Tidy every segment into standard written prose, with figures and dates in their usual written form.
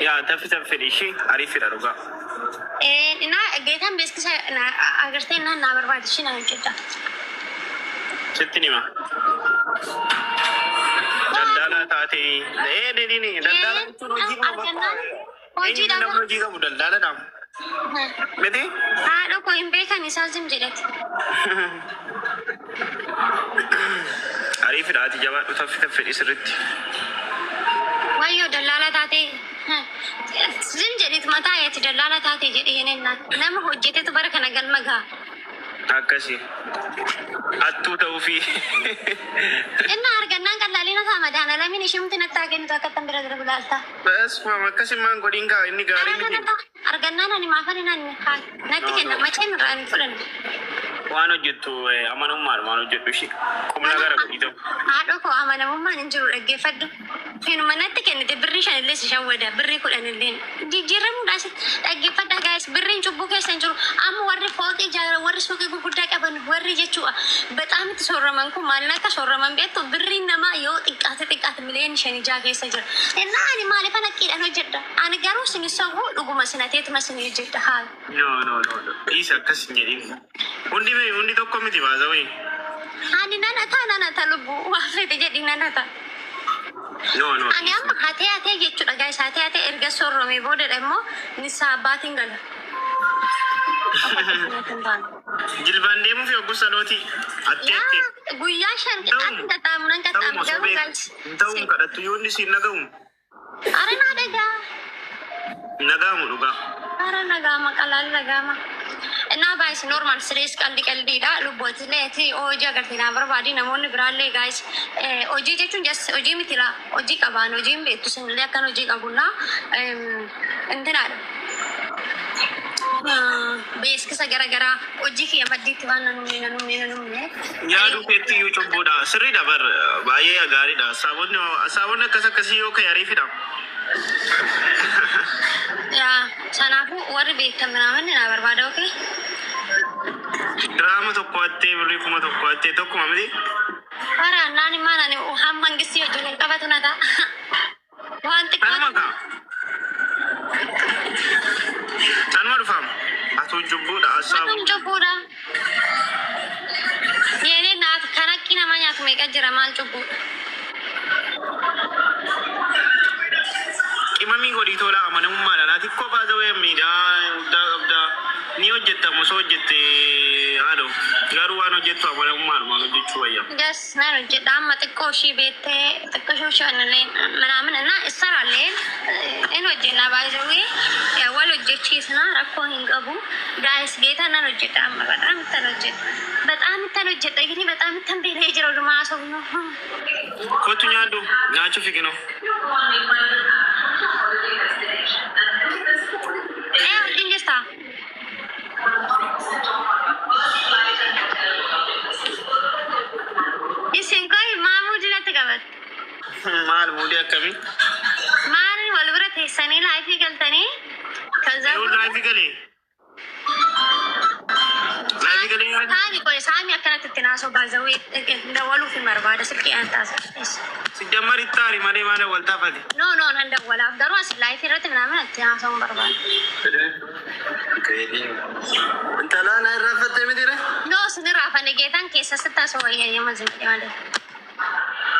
يا تفي شيء عارف الأرقام. نا جيتهم بس كذا أقرتين إنها نابر بعد شيء نعمل كده. ستني ما. دلالة تاتي. ديني دلالة تروجي ما بروجي كم دلالة نام. بدي؟ لو كوي إمبيكا نسالزم جلت. عارف العادي جواب تفي إسرت. ويو دلالة تاتي. زين جديد ما تاعي تدلالة تاتي جدي هنا نام هو جدي تبارك أنا قال مجا. أكاسي. أتو توفي. إننا أرجعنا كلالينا ثما دهنا لا مين يشوف تنتاجين تاكتم برا درب لالتا. بس ما كاسي ما نقولين كا إني قاري مين. أرجعنا ناني ما فينا نكال. نتي كنا ما تين رأي فلان. وانو جتو أمانو مارو جتو شيء. كم نعرف إيدو. هذا كو أمانو ما ننجر لقي فدو. هنا ما نتي كنا تبريش أنا لسه شوّدا بري كل أنا اللين. جيرم داس لقي فدا guys بري نجوبو كيس نجرو أم وري فوقي جارا وري سوقي بقولك أبان وري جتوا بتأمل تسورمان كم مالنا كسورمان بيتو بري نما يو تكات ملين شني جاكي سجر. إننا أنا مالي فانا كيد أنا جدا أنا جارو سني سووا لقوا مسنا تيت مسنا جدا هاي. No. إيش أكاسي نجرين. وندي تو كوميدي بازوي. أنا نانا تلبو وافي تجدي نانا تا. No. أنا أم هاتي جتوا guys هاتي إرجع سورمي بودر أمو نسا باتينغال. Jilbaan deemu fi oguu salooti atteetti. Guyyaa shan qixxaatti tattaamunan qaxxaamu garuu galchi. Ta'uun kadhattu yoonni siin naga'uun. Ara naa dhagaa. Naga'amu dhugaa. Ara nagaama qalaali nagaama. Naa baay'is normal sirees qaldiidha lubbootilee hojii agartee naa barbaadi namoonni biraallee gaayis hojii jechuun hojii mitila hojii qabaan hojiin beektu sinillee akkan hojii qabunnaa intinaadha. Beeksisa garaagaraa hojii kiyya maddiitti waan nanumne. Yaaduu keetti iyyuu cubbuudha. Sirriidha bar baay'ee gaariidha. Saabonni akkasii yoo ka'e ariifidha. Sanaafuu warri beekaminaa naa barbaada okee. Diraama tokko hattee birrii 1,000 hattee tokkuma miti. Waraannaan immoo nani hamma hangisii hojii wal qabatu na ta'a. Waan xiqqoo. Anuma kaa. Anuma dhufaam. Atuun cubbuudha asaabu. Atuun cubbuudha. Yeenii naaf kan akki nama nyaatu meeqa jira maal cubbuudha. Qimamii godhii tola amanamummaadha. Naati kophaa ta'uu miidhaa ni hojjettamu osoo hojjette haadha. Garuu waan hojjettu amanamummaadha maal hojjechuu wayya. Jas naan hojjedha amma xiqqoo ishii beettee xiqqoo ishee manaamin na isaraallee in hojjenna baay'ee wal hojjechiisna rakkoo hin qabu. Gaayis geeta nan hojjedha amma በጣም hojjedha gini በጣም beelee jira odumaa sobnu. Kottu nyaadhu nyaachuu fiqino. Injesta. Isin koi maamudi natti qabat. Maal muudii akkamii? Maal wal bira teessanii laayifii galtanii yoo laayifii galee saami akkanatti itti naasoo baazawee dawaluuf hin barbaada silkii aan taasisa. Sijammar ittaari malee maal wal taafate? No nan dawwalaaf garuu as laayifii irratti minaamin itti naasoo hin barbaada. Intalaan irraafattee mitire? No sin irraafanne geetaan keessa sittaasoo wayyayyama zimmadhe malee.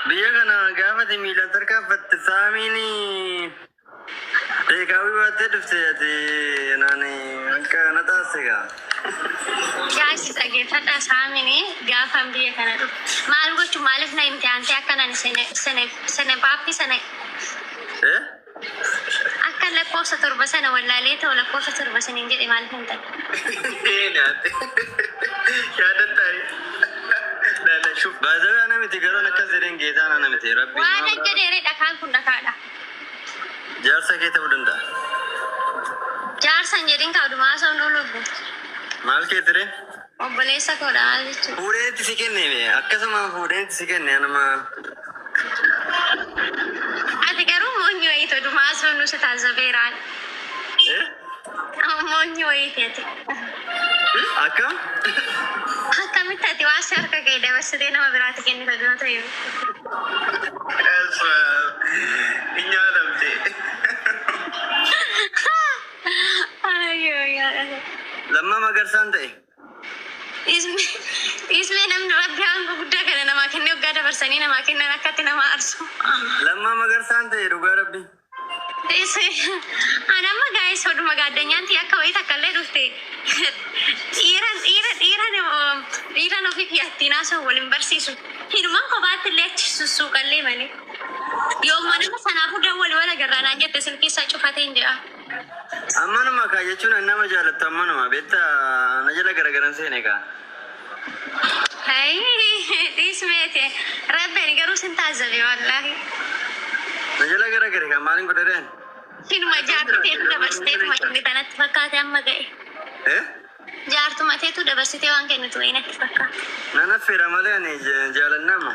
Biyya kana gaafate miilaan tarkaanfatte saamiini deegaawii baattee dhufte ati naani akka na taasisegaa. Gaasi dhageeffadha saamini gaafan biyya kana dhufu. Maal gochuu maaliif na himte antee akkanaan sana baaffii sana. Akka lakkoofsa torba sana wallaalee ta'u lakkoofsa torba sana hin jedhe maaliif hin ta'e. Yaadattaari. Baazawee ana miti garuu akkas jedheen geetaan ana miti rabbi. Waan akka dheeree dhakaan kun dhakaadha. Jaarsa kee ta'uu danda'a. Jaarsan jedhin kaa'udumaa osoo nu lubbu. Maal kee ture? Obboleessa koodha maal jechuudha. Fuudheetti si kenne akkasuma fuudheetti si kenne anuma. Ati garuu moonyi wayii odumaa osoo nu si taasiseeraan. Moonyi wayii ati. Akkam? Akkamitti ati waan si harka kee dabarsitee nama biraatti kennita dura ta'e. Hin nyaadamte. Magarsante. Isme namni rabbi hanga guddaa kana namaa kennee waggaa dabarsanii namaa kennan akkatti nama arsu. Lamma Magarsante dhugaa rabbi. Anamma gaa'is hodhuma gaaddanyaanti akka wayii takkallee dhufte dhiiran ofii fi attiin haasa'u waliin barsiisu. Hinumaan kophaatti illee achi sussuuqallee malee. Yoomma nama sanaafuu dawwali wal agarraa naan jette silkii isaa cufatee hin jedha. Ammanuma kaa jechuun nama jaalattu ammanuma beetta na jala garagaran seene kaa. Dhiismeete rabbeen garuu sin taazzabe wallaahi. Na jala garagare kaa maaliin godhadeen? Hinuma jaartuteetu dabarsiteetuma kennitu natti fakkaate amma ga'e. Jaartumateetu dabarsitee waan kennitu wayii natti fakkaate. Na naffeera malee ani jaalannama.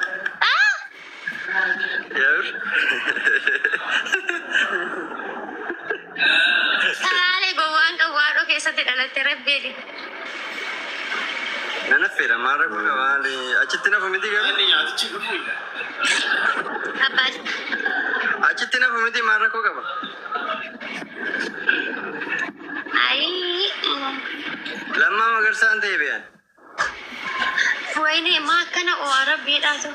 Yaa'ur. Salaalee gowwaan qawwaadhoo keessatti dhalatte rabbeedhi. Na naffeera maal rakkoo qaba maali achitti nafu miti galu? Abbaati. Achitti nafu miti maal rakkoo qaba? Lamma Magarsaan ta'e beeyan. Wayne maa akkana o'a rabbiidhaa ta'u.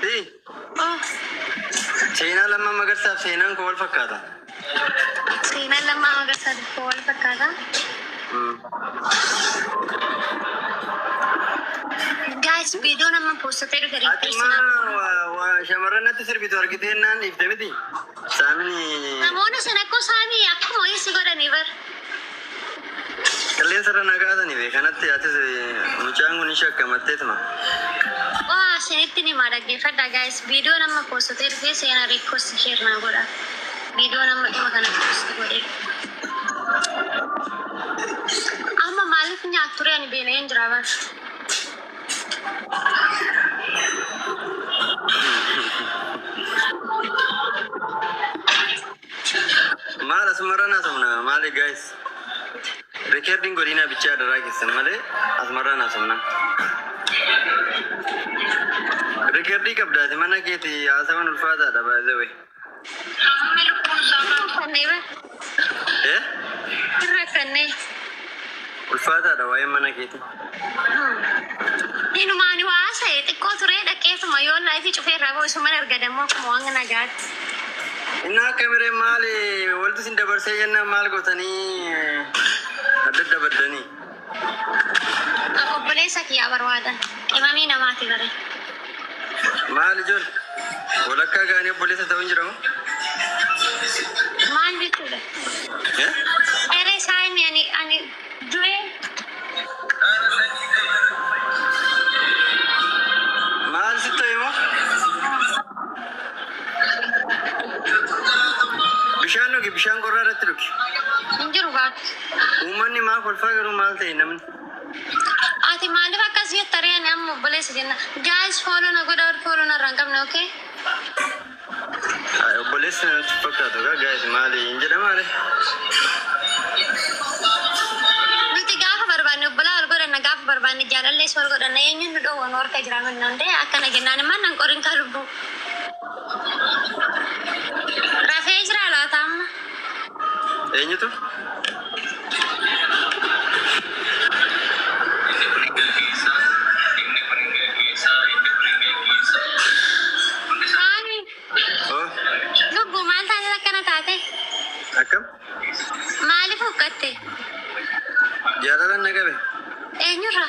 Seenaa Lamma Magarsaaf seenaan koo wal fakkaata. Seenaan Lamma Magarsaaf koo wal fakkaata. Guys, video nama postatee dhufe riifteessi shamarran natti sirbitu argitee naan dhiifte miti. Saamini. Namoonni sana akkoo saamii akkuma wayisi godhanii bar. Qilleensa irra nagaatanii be kanatti atis mucaan kun ishee akkamatteetuma. Waa sinitti ni maa dhaggeeffadha guys. Video nama postatee dhufe seenaa reekkoos sheernaa godha. Video nama dhuma kana post godhe. Amma maaliif nyaatu ture ani beela hin jira bar. Maal asmarran asumna maali guys? Recording godina bicha daraa keessan malee asmarran asumna. Recording qabdaati mana keeti haasawan ulfaataadha by the way. Irrakkannee. Ulfaataadha waa'ee mana keeti. Hinumaani waa haasa'e xiqqoo turee dhaqeetuma yoo laayitii cufee irraa ba'u isuma argadamoo akkuma waan nagaatti. Inni akka biree maali waltu sin dabarsee jennaan maal gootanii adda adda baddanii. Obboleessa kiyyaa barbaadan qimamii namaati bare. Maal ijoon walakkaa gaanii obboleessa ta'uu hin jiramu? Maal jechuudha? Eree saayinii ani du'ee. Maal sitti himoo? Bishaan dhugi bishaan qorraa irratti dhugi. Hin jiru baatu. Uummanni maa kolfaa garuu maal ta'e namni? Ati maaliif akkas jetta reeni amma obboleessa jenna. Guys follow na godha follow na irraa hin qabne okay? Obboleessa natti fakkaatu gaa guys maali hin jedha maali? Nuti gaafa barbaanne obbolaa wal godhanna gaafa barbaanne jaalallees wal godhanna eenyuun nu dhoowwan warka jiraamannaa hundee akkana jennaan immoo nan qorin kaa lubbuu. Rafee jira laata amma? Eenyutu? Saami. Lubbuu maal taate akkana taate? Akkam? Maaliif hukkatte? Jaalalan na qabe. Eenyurra?